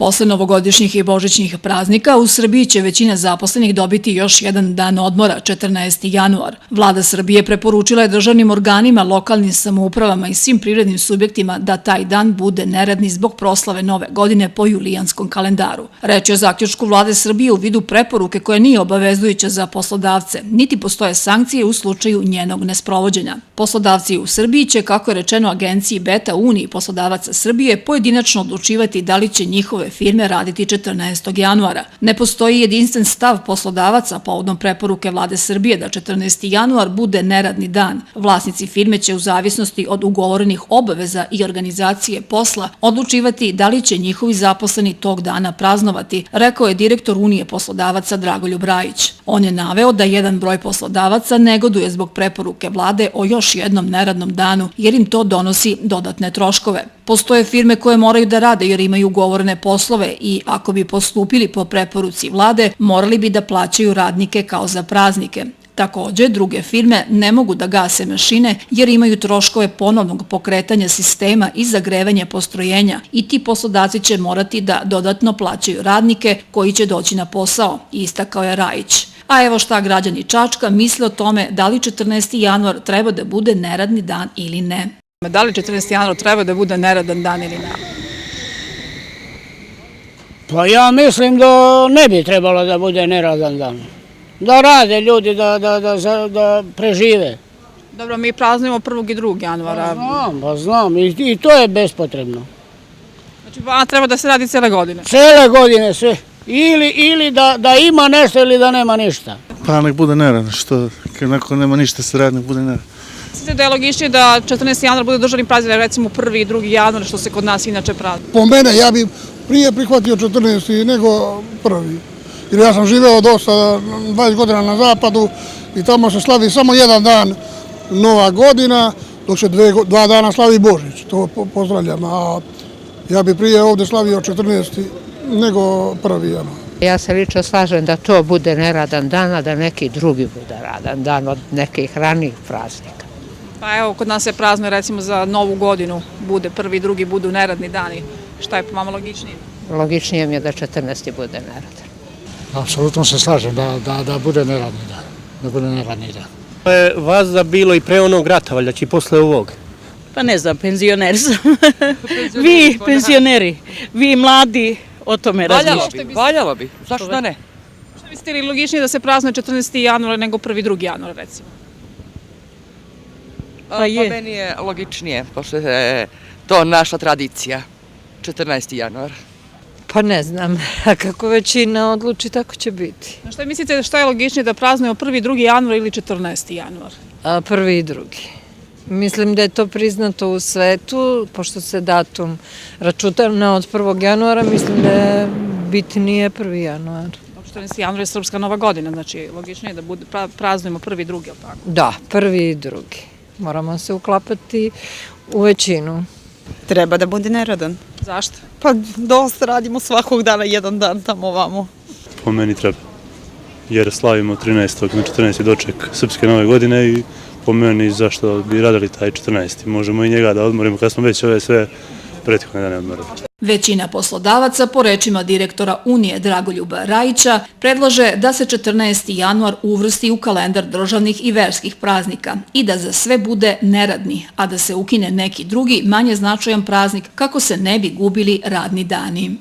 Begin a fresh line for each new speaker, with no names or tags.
Posle novogodišnjih i božićnih praznika u Srbiji će većina zaposlenih dobiti još jedan dan odmora, 14. januar. Vlada Srbije preporučila je državnim organima, lokalnim samoupravama i svim privrednim subjektima da taj dan bude neradni zbog proslave nove godine po julijanskom kalendaru. Reč je o zaključku Vlade Srbije u vidu preporuke koja nije obavezujuća za poslodavce, niti postoje sankcije u slučaju njenog nesprovođenja. Poslodavci u Srbiji će, kako je rečeno agenciji Beta Uniji poslodavaca Srbije, pojedinačno odlučivati da li će njihove firme raditi 14. januara. Ne postoji jedinstven stav poslodavaca povodom preporuke Vlade Srbije da 14. januar bude neradni dan. Vlasnici firme će u zavisnosti od ugovorenih obaveza i organizacije posla odlučivati da li će njihovi zaposleni tog dana praznovati, rekao je direktor Unije poslodavaca Dragoljub Rajić. On je naveo da jedan broj poslodavaca negoduje zbog preporuke Vlade o još jednom neradnom danu jer im to donosi dodatne troškove. Postoje firme koje moraju da rade jer imaju ugovorene poslove i ako bi postupili po preporuci Vlade, morali bi da plaćaju radnike kao za praznike. Takođe, druge firme ne mogu da gase mašine jer imaju troškove ponovnog pokretanja sistema i zagrevanja postrojenja i ti poslodavci će morati da dodatno plaćaju radnike koji će doći na posao, istakao je Rajić. A evo šta građani Čačka misle o tome da li 14. januar treba da bude neradni dan ili ne. Da li 14. januar treba da bude neradan dan ili ne?
Pa ja mislim da ne bi trebalo da bude neradan dan. Da rade ljudi, da prežive.
Dobro, mi praznujemo 1. i 2. januara.
Pa znam, i to je bespotrebno.
Znači, a treba da se radi cele godine?
Cele godine sve. Ili da ima nešto ili da nema ništa.
Pa nek bude neradan, što ako nema ništa se radi, nek bude neradan.
Mislite da je logičnije da 14. januar bude državni praznik, recimo 1. i 2. januar, što se kod nas inače prazni?
Po mene, ja bih prije prihvatio 14. nego 1. Jer ja sam živeo dosta 20 godina na zapadu i tamo se slavi samo jedan dan Nova godina, dok se 2 dana slavi Božić. To pozdravljam. A ja bih prije ovde slavio 14. nego 1. januar.
Ja se lično slažem da to bude neradan dan, a da neki drugi bude radan dan od nekih ranijih praznika.
Pa evo, kod nas se praznuje recimo za Novu godinu, bude 1. i 2. budu neradni dani. Šta je po vama logičnije?
Logičnije mi je da 14. bude neradan.
Apsolutno se slažem da bude neradni dan. Da bude neradni dan.
To je vazda bilo i pre onog rata, valjda će i posle ovog.
Pa ne znam, penzioneri sam. Vi penzioneri, vi mladi o tome razmišljate.
Valjalo bi, zašto da ne?
Šta mislite li logičnije da se praznuje 14. januar nego 1. i 2. januar recimo?
Pa meni je logičnije, pošto je to naša tradicija, 14. januar.
Pa ne znam, a kako većina odluči, tako će biti.
Šta mislite šta je logičnije da praznujemo 1. i 2. januar ili 14. januar?
1. i 2. Mislim da je to priznato u svetu, pošto se datum računa od 1. januara, mislim da je bitnije 1. januar.
14. januar je srpska nova godina, znači logičnije da praznujemo 1. i 2. ili tako?
Da, 1. i 2. Moramo se uklapati u većinu.
Treba da bude neradan.
Zašto?
Pa dosta radimo svakog dana, jedan dan tamo ovamo.
Po meni treba, jer slavimo 13. na 14. doček srpske nove godine i po meni zašto bi radili taj 14. Možemo i njega da odmorimo kad smo već ove sve prethodne dane odmorili.
Većina poslodavaca, po rečima direktora Unije Dragoljuba Rajića, predlaže da se 14. januar uvrsti u kalendar državnih i verskih praznika i da za sve bude neradni, a da se ukine neki drugi, manje značajan praznik kako se ne bi gubili radni dani.